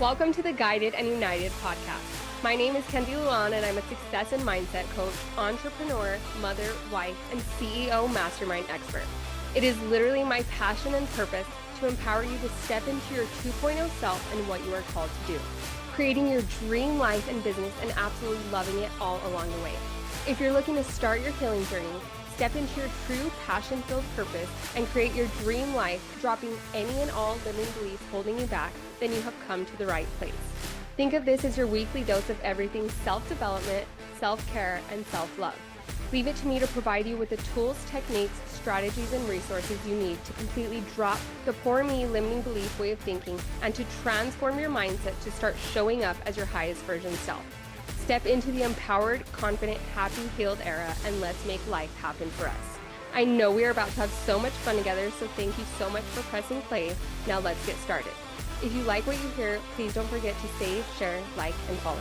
Welcome to the Guided and United podcast. My name is Kendi Luan, and I'm a success and mindset coach, entrepreneur, mother, wife, and CEO mastermind expert. It is literally my passion and purpose to empower you to step into your 2.0 self and what you are called to do, creating your dream life and business and absolutely loving it all along the way. If you're looking to start your healing journey, step into your true passion-filled purpose, and create your dream life, dropping any and all limiting beliefs holding you back, then you have come to the right place. Think of this as your weekly dose of everything self-development, self-care, and self-love. Leave it to me to provide you with the tools, techniques, strategies, and resources you need to completely drop the poor me limiting belief way of thinking and to transform your mindset to start showing up as your highest version self. Step into the empowered, confident, happy, healed era, and let's make life happen for us. I know we are about to have so much fun together, so thank you so much for pressing play. Now let's get started. If you like what you hear, please don't forget to save, share, like, and follow.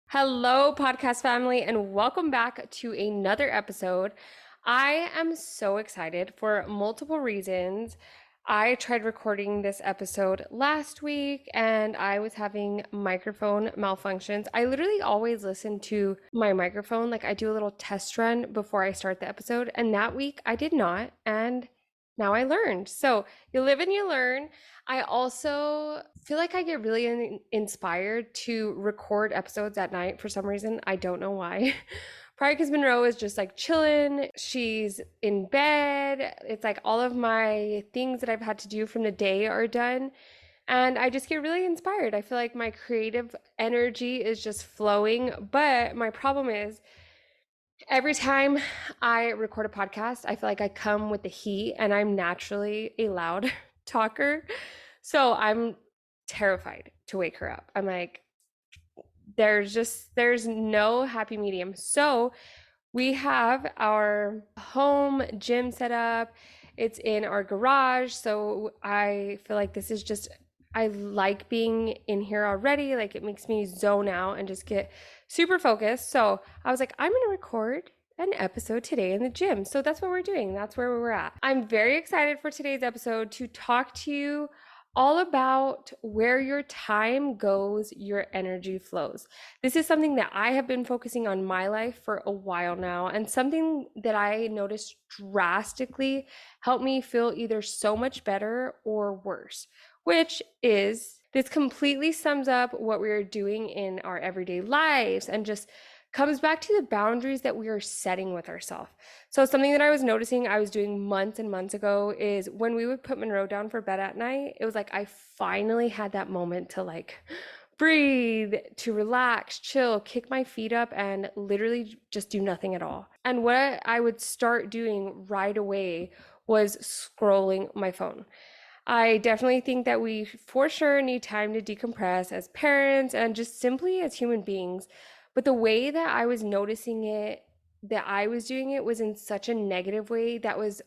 Hello, podcast family, and welcome back to another episode. I am so excited for multiple reasons. I tried recording this episode last week and I was having microphone malfunctions. I literally always listen to my microphone, like I do a little test run before I start the episode, and that week I did not, and now I learned. So you live and you learn. I also feel like I get really inspired to record episodes at night for some reason. I don't know why. Probably because Monroe is just like chilling. She's in bed. It's like all of my things that I've had to do from the day are done. And I just get really inspired. I feel like my creative energy is just flowing. But my problem is every time I record a podcast, I feel like I come with the heat, and I'm naturally a loud talker. So I'm terrified to wake her up. I'm like, there's no happy medium. So we have our home gym set up. It's in our garage. So I feel like this is just, I like being in here already. Like it makes me zone out and just get super focused. So I was like, I'm going to record an episode today in the gym. So that's what we're doing. That's where we're at. I'm very excited for today's episode to talk to you all about where your time goes, your energy flows. This is something that I have been focusing on my life for a while now, and something that I noticed drastically helped me feel either so much better or worse, which is this completely sums up what we are doing in our everyday lives and just comes back to the boundaries that we are setting with ourselves. So something that I was noticing I was doing months and months ago is when we would put Monroe down for bed at night, it was like I finally had that moment to like breathe, to relax, chill, kick my feet up, and literally just do nothing at all. And what I would start doing right away was scrolling my phone. I definitely think that we for sure need time to decompress as parents and just simply as human beings. But the way that I was noticing it, that I was doing it was in such a negative way that was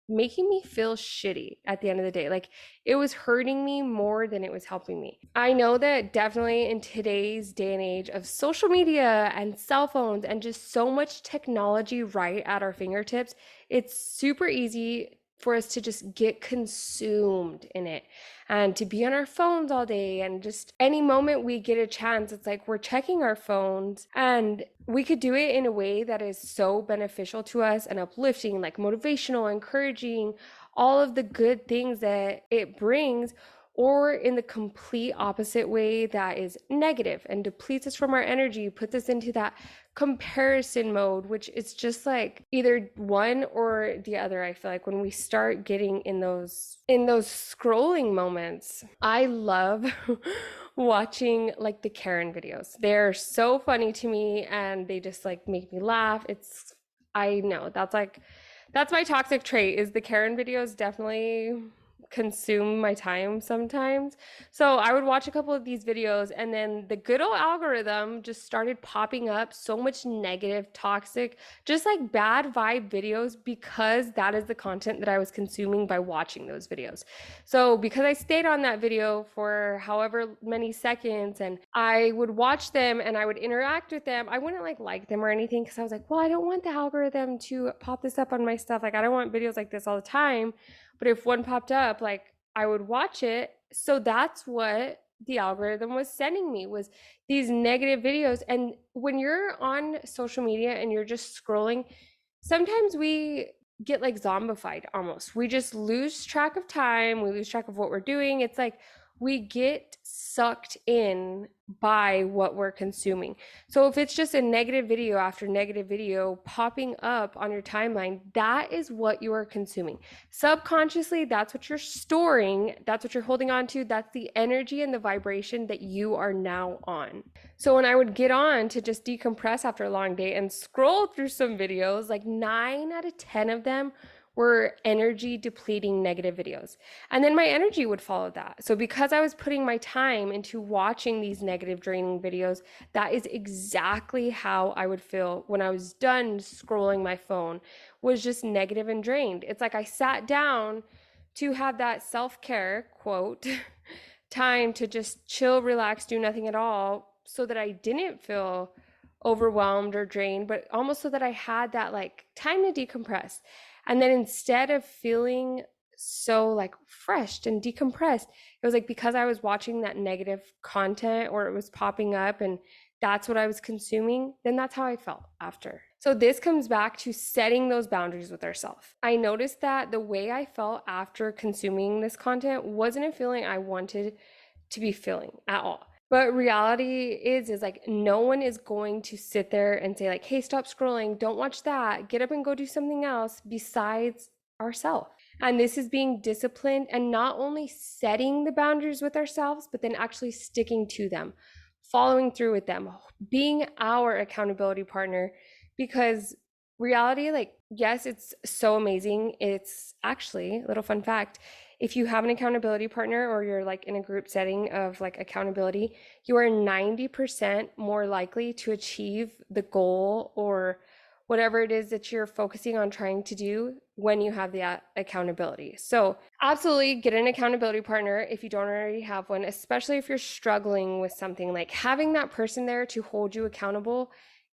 making me feel shitty at the end of the day. Like it was hurting me more than it was helping me. I know that definitely in today's day and age of social media and cell phones and just so much technology right at our fingertips, it's super easy for us to just get consumed in it and to be on our phones all day, and just any moment we get a chance, it's like we're checking our phones, and we could do it in a way that is so beneficial to us and uplifting, like motivational, encouraging, all of the good things that it brings, or in the complete opposite way that is negative and depletes us from our energy, puts us into that comparison mode, which is just like either one or the other. I feel like when we start getting in those scrolling moments, I love watching like the Karen videos. They're so funny to me and they just like make me laugh. I know that's my toxic trait, is the Karen videos definitely consume my time sometimes. So I would watch a couple of these videos, and then the good old algorithm just started popping up so much negative, toxic, just like bad vibe videos, because that is the content that I was consuming by watching those videos. So because I stayed on that video for however many seconds and I would watch them and I would interact with them, I wouldn't like them or anything, because I was like, well, I don't want the algorithm to pop this up on my stuff. Like I don't want videos like this all the time. But if one popped up, like I would watch it. So that's what the algorithm was sending me, was these negative videos. And when you're on social media and you're just scrolling, sometimes we get like zombified almost. We just lose track of time, we lose track of what we're doing. It's like we get sucked in by what we're consuming. So if it's just a negative video after negative video popping up on your timeline, that is what you are consuming. Subconsciously, that's what you're storing, that's what you're holding on to, that's the energy and the vibration that you are now on. So when I would get on to just decompress after a long day and scroll through some videos, like 9 out of 10 of them were energy depleting negative videos. And then my energy would follow that. So because I was putting my time into watching these negative draining videos, that is exactly how I would feel when I was done scrolling my phone, was just negative and drained. It's like I sat down to have that self-care, quote, time to just chill, relax, do nothing at all, so that I didn't feel overwhelmed or drained, but almost so that I had that like time to decompress. And then instead of feeling so like refreshed and decompressed, it was like because I was watching that negative content or it was popping up and that's what I was consuming, then that's how I felt after. So this comes back to setting those boundaries with ourselves. I noticed that the way I felt after consuming this content wasn't a feeling I wanted to be feeling at all. But reality is like no one is going to sit there and say like, hey, stop scrolling, don't watch that, get up and go do something else besides ourselves. And this is being disciplined and not only setting the boundaries with ourselves, but then actually sticking to them, following through with them, being our accountability partner. Because reality, like, yes, it's so amazing. It's actually, a little fun fact, if you have an accountability partner or you're like in a group setting of like accountability, you are 90% more likely to achieve the goal or whatever it is that you're focusing on trying to do when you have the accountability. So absolutely get an accountability partner if you don't already have one, especially if you're struggling with something. Like having that person there to hold you accountable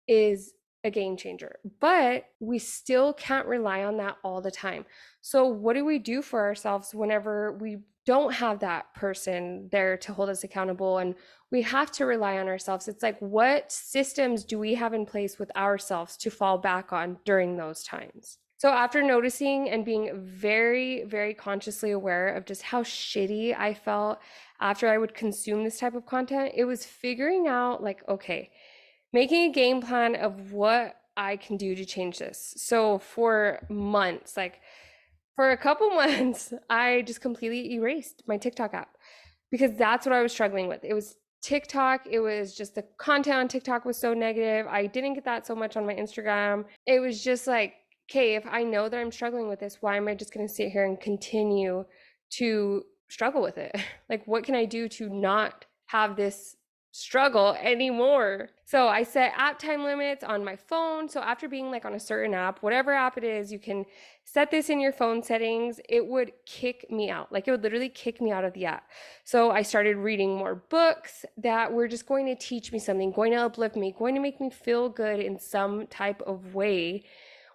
is a game changer, but we still can't rely on that all the time. So what do we do for ourselves whenever we don't have that person there to hold us accountable and we have to rely on ourselves? It's like, what systems do we have in place with ourselves to fall back on during those times? So after noticing and being very, very consciously aware of just how shitty I felt after I would consume this type of content, it was figuring out like, okay, making a game plan of what I can do to change this. So for months, like for a couple months, I just completely erased my TikTok app because that's what I was struggling with. It was TikTok. It was just the content on TikTok was so negative. I didn't get that so much on my Instagram. It was just like, okay, if I know that I'm struggling with this, why am I just going to sit here and continue to struggle with it? Like, what can I do to not have this struggle anymore? So I set app time limits on my phone. So after being like on a certain app, whatever app it is, you can set this in your phone settings. It would kick me out. Like it would literally kick me out of the app. So I started reading more books that were just going to teach me something, going to uplift me, going to make me feel good in some type of way.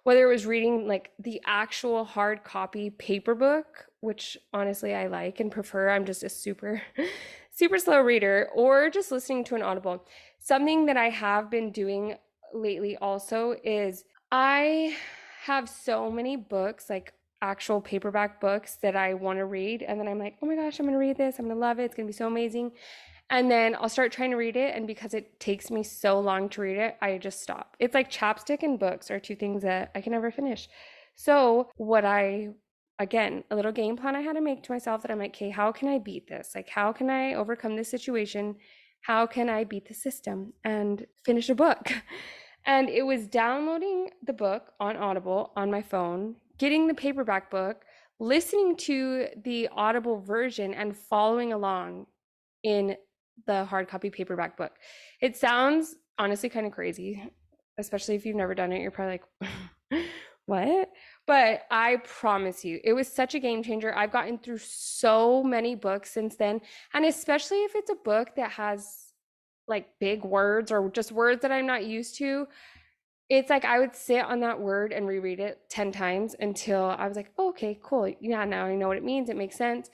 Whether it was reading like the actual hard copy paper book, which honestly I like and prefer. I'm just a super super slow reader, or just listening to an Audible. Something that I have been doing lately also is I have so many books, like actual paperback books that I want to read. And then I'm like, oh my gosh, I'm going to read this. I'm going to love it. It's going to be so amazing. And then I'll start trying to read it. And because it takes me so long to read it, I just stop. It's like chapstick and books are two things that I can never finish. So again, a little game plan I had to make to myself that I'm like, okay, how can I beat this? Like, how can I overcome this situation? How can I beat the system and finish a book? And it was downloading the book on Audible on my phone, getting the paperback book, listening to the Audible version, and following along in the hard copy paperback book. It sounds honestly kind of crazy, especially if you've never done it. You're probably like, what? But I promise you, it was such a game changer. I've gotten through so many books since then. And especially if it's a book that has like big words or just words that I'm not used to, it's like I would sit on that word and reread it 10 times until I was like, oh, okay, cool. Yeah, now I know what it means. It makes sense.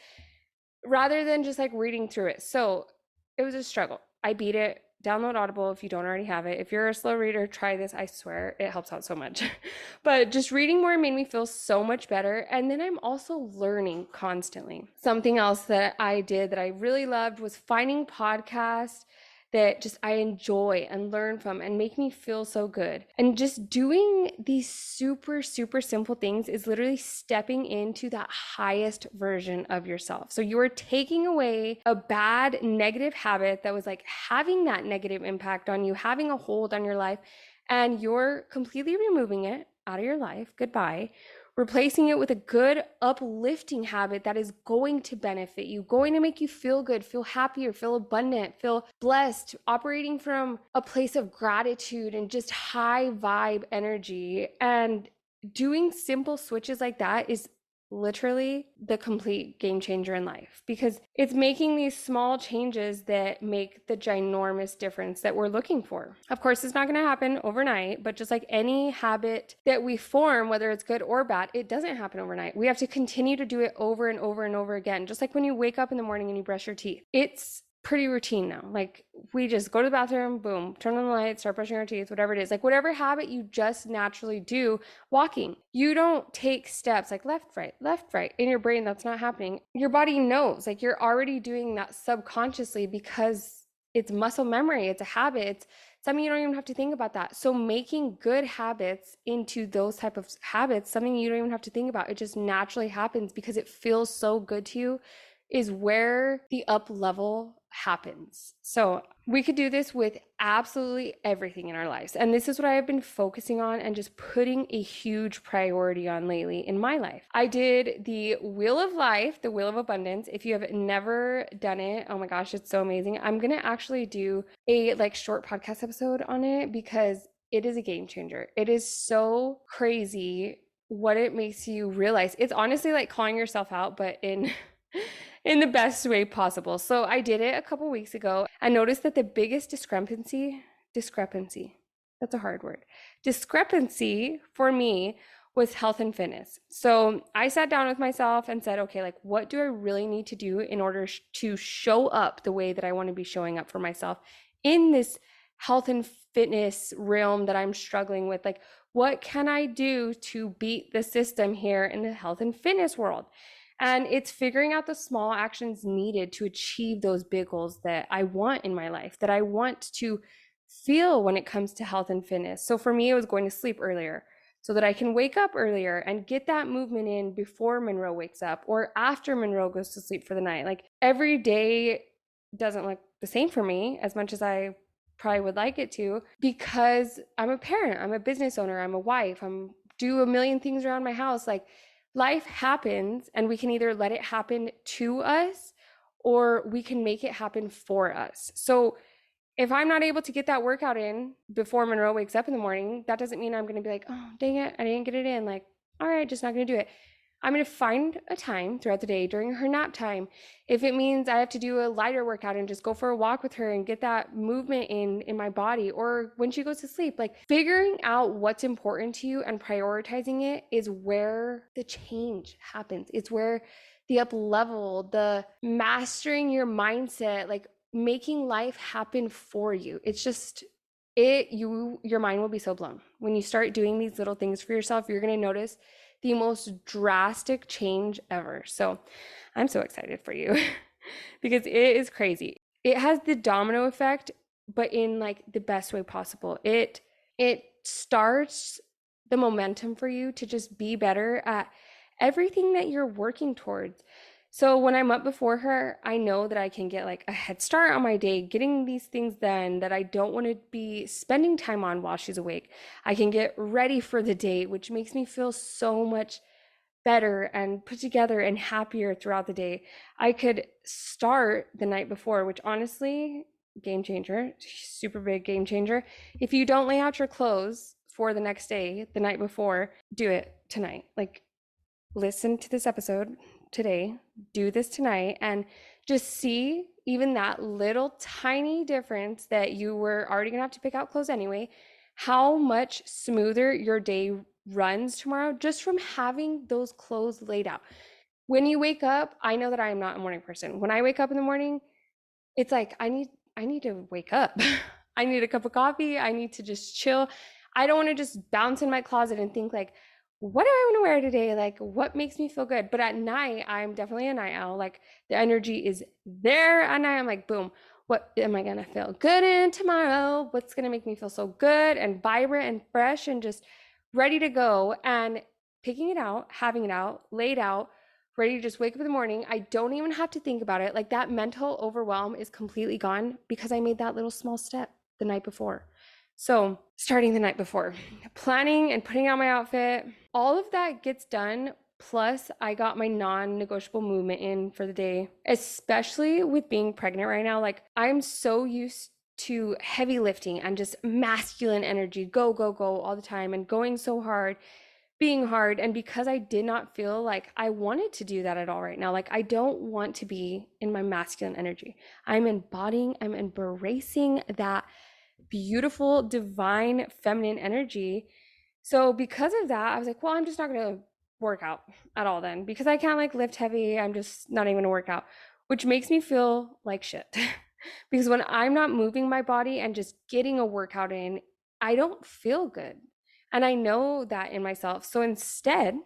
Rather than just like reading through it. So it was a struggle. I beat it. Download Audible if you don't already have it. If you're a slow reader, try this. I swear it helps out so much. But just reading more made me feel so much better. And then I'm also learning constantly. Something else that I did that I really loved was finding podcasts that just I enjoy and learn from and make me feel so good. And just doing these super, super simple things is literally stepping into that highest version of yourself. So you are taking away a bad, negative habit that was like having that negative impact on you, having a hold on your life, and you're completely removing it out of your life. Goodbye. Replacing it with a good, uplifting habit that is going to benefit you, going to make you feel good, feel happier, feel abundant, feel blessed, operating from a place of gratitude and just high vibe energy. And doing simple switches like that is literally the complete game changer in life, because it's making these small changes that make the ginormous difference that we're looking for. Of course, it's not going to happen overnight, but just like any habit that we form, whether it's good or bad, it doesn't happen overnight. We have to continue to do it over and over and over again. Just like when you wake up in the morning and you brush your teeth, it's pretty routine now. Like we just go to the bathroom, boom, turn on the light, start brushing our teeth, whatever it is. Like whatever habit you just naturally do, walking. You don't take steps like left, right. In your brain, that's not happening. Your body knows, like you're already doing that subconsciously because it's muscle memory. It's a habit. It's something you don't even have to think about that. So making good habits into those type of habits, something you don't even have to think about. It just naturally happens because it feels so good to you, is where the up level happens. So we could do this with absolutely everything in our lives. And this is what I have been focusing on and just putting a huge priority on lately in my life. I did the Wheel of Life, the Wheel of Abundance. If you have never done it, oh my gosh, it's so amazing. I'm going to actually do a like short podcast episode on it because it is a game changer. It is so crazy what it makes you realize. It's honestly like calling yourself out, but in in the best way possible. So I did it a couple weeks ago. I noticed that the biggest discrepancy, that's a hard word, discrepancy for me was health and fitness. So I sat down with myself and said, okay, like what do I really need to do in order to show up the way that I want to be showing up for myself in this health and fitness realm that I'm struggling with? Like, what can I do to beat the system here in the health and fitness world? And it's figuring out the small actions needed to achieve those big goals that I want in my life, that I want to feel when it comes to health and fitness. So for me, it was going to sleep earlier so that I can wake up earlier and get that movement in before Monroe wakes up or after Monroe goes to sleep for the night. Like every day doesn't look the same for me as much as I probably would like it to, because I'm a parent, I'm a business owner, I'm a wife, I'm do a million things around my house. Like life happens and we can either let it happen to us or we can make it happen for us. So if I'm not able to get that workout in before Monroe wakes up in the morning, that doesn't mean I'm going to be like, oh, dang it, I didn't get it in. Like, all right, just not going to do it. I'm going to find a time throughout the day during her nap time. If it means I have to do a lighter workout and just go for a walk with her and get that movement in my body, or when she goes to sleep, like figuring out what's important to you and prioritizing it is where the change happens. It's where the up level, the mastering your mindset, like making life happen for you. It's just your mind will be so blown. When you start doing these little things for yourself, you're going to notice the most drastic change ever. So I'm so excited for you because it is crazy. It has the domino effect, but in like the best way possible. It starts the momentum for you to just be better at everything that you're working towards. So when I'm up before her, I know that I can get like a head start on my day, getting these things done that I don't want to be spending time on while she's awake. I can get ready for the day, which makes me feel so much better and put together and happier throughout the day. I could start the night before, which honestly, game changer, super big game changer. If you don't lay out your clothes for the next day, the night before, do it tonight. Like listen to this episode today, do this tonight, and just see even that little tiny difference that you were already gonna have to pick out clothes anyway, how much smoother your day runs tomorrow just from having those clothes laid out. When you wake up, I know that I am not a morning person. When I wake up in the morning, it's like I need to wake up. I need a cup of coffee. I need to just chill. I don't want to just bounce in my closet and think like, what do I want to wear today? Like, what makes me feel good? But at night, I'm definitely a night owl. Like, the energy is there at night. I'm like, boom, what am I going to feel good in tomorrow? What's going to make me feel so good and vibrant and fresh and just ready to go? And picking it out, having it out, laid out, ready to just wake up in the morning. I don't even have to think about it. Like, that mental overwhelm is completely gone because I made that little small step the night before. So, starting the night before, planning and putting out my outfit, all of that gets done. Plus, I got my non negotiable movement in for the day, especially with being pregnant right now. Like, I'm so used to heavy lifting and just masculine energy, go, go, go all the time, and going so hard, being hard. And because I did not feel like I wanted to do that at all right now, like, I don't want to be in my masculine energy. I'm embracing that beautiful, divine, feminine energy. So because of that, I was like, well, I'm just not going to work out at all then because I can't like lift heavy. I'm just not even going to work out, which makes me feel like shit. Because when I'm not moving my body and just getting a workout in, I don't feel good. And I know that in myself. So instead,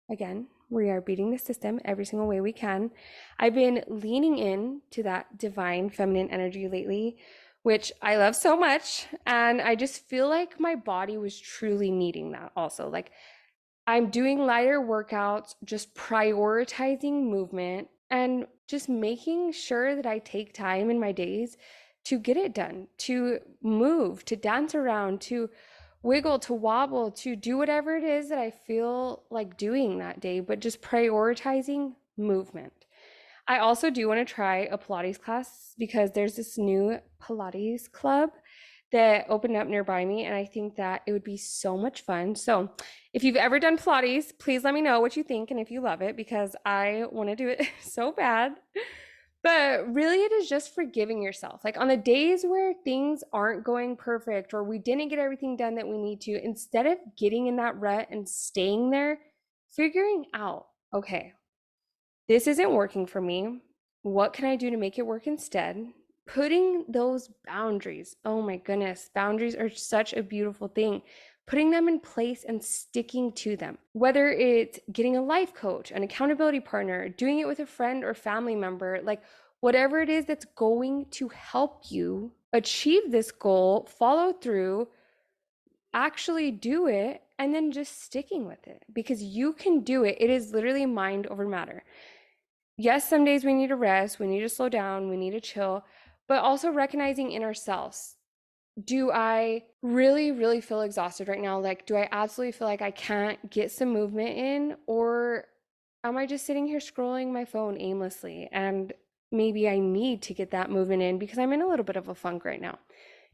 again, we are beating the system every single way we can. I've been leaning in to that divine feminine energy lately, which I love so much. And I just feel like my body was truly needing that also. Like, I'm doing lighter workouts, just prioritizing movement and just making sure that I take time in my days to get it done, to move, to dance around, to wiggle, to wobble, to do whatever it is that I feel like doing that day, but just prioritizing movement. I also do want to try a Pilates class because there's this new Pilates club that opened up nearby me, and I think that it would be so much fun. So, if you've ever done Pilates, please let me know what you think and if you love it because I want to do it so bad. But really, it is just forgiving yourself. Like, on the days where things aren't going perfect or we didn't get everything done that we need to, instead of getting in that rut and staying there, figuring out, okay, this isn't working for me. What can I do to make it work instead? Putting those boundaries. Oh my goodness, boundaries are such a beautiful thing. Putting them in place and sticking to them. Whether it's getting a life coach, an accountability partner, doing it with a friend or family member, like whatever it is that's going to help you achieve this goal, follow through, actually do it, and then just sticking with it because you can do it. It is literally mind over matter. Yes, some days we need to rest, we need to slow down, we need to chill, but also recognizing in ourselves, do I really, really feel exhausted right now? Like, do I absolutely feel like I can't get some movement in? Or am I just sitting here scrolling my phone aimlessly? And maybe I need to get that movement in because I'm in a little bit of a funk right now.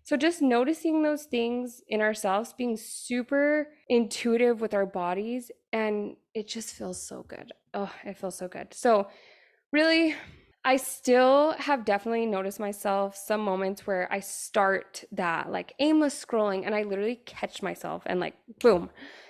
So just noticing those things in ourselves, being super intuitive with our bodies, and it just feels so good. Oh, it feels so good. So really, I still have definitely noticed myself some moments where I start that like aimless scrolling and I literally catch myself and like, boom,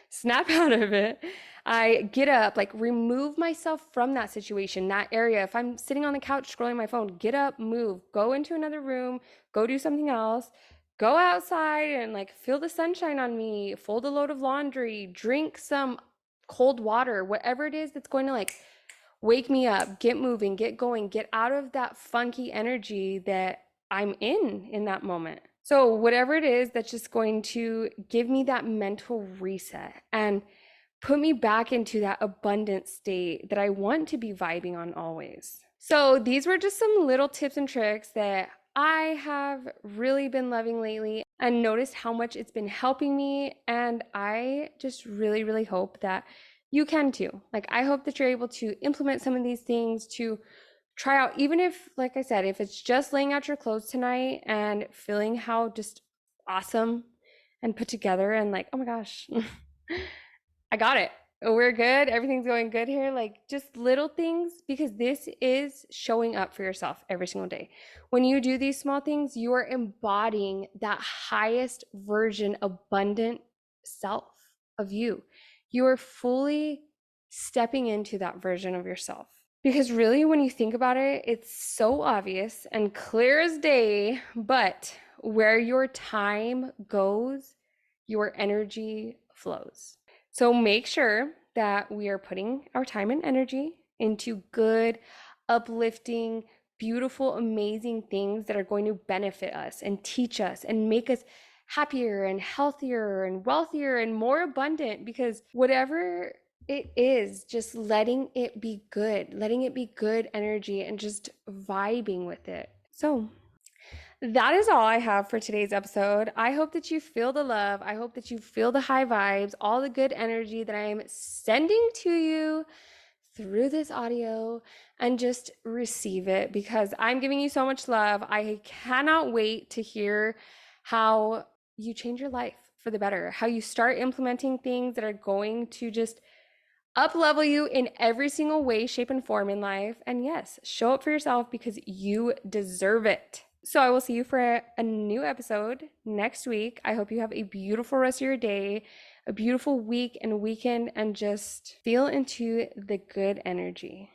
snap out of it. I get up, like remove myself from that situation, that area. If I'm sitting on the couch scrolling my phone, get up, move, go into another room, go do something else, go outside and like feel the sunshine on me, fold a load of laundry, drink some cold water, whatever it is that's going to like wake me up, get moving, get going, get out of that funky energy that I'm in that moment. So, whatever it is that's just going to give me that mental reset and put me back into that abundant state that I want to be vibing on always. So, these were just some little tips and tricks that I have really been loving lately and noticed how much it's been helping me. And I just really, really hope that you can too. Like, I hope that you're able to implement some of these things to try out, even if, like I said, if it's just laying out your clothes tonight and feeling how just awesome and put together and like, oh my gosh, I got it. We're good. Everything's going good here. Like just little things, because this is showing up for yourself every single day. When you do these small things, you are embodying that highest version, abundant self of you. You are fully stepping into that version of yourself. Because really, when you think about it, it's so obvious and clear as day, but where your time goes, your energy flows. So make sure that we are putting our time and energy into good, uplifting, beautiful, amazing things that are going to benefit us and teach us and make us happier and healthier and wealthier and more abundant, because whatever it is, just letting it be good energy and just vibing with it. So, that is all I have for today's episode. I hope that you feel the love. I hope that you feel the high vibes, all the good energy that I am sending to you through this audio, and just receive it, because I'm giving you so much love. I cannot wait to hear how you change your life for the better, how you start implementing things that are going to just up level you in every single way, shape, and form in life. And yes, show up for yourself because you deserve it. So I will see you for a new episode next week. I hope you have a beautiful rest of your day, a beautiful week and weekend, and just feel into the good energy.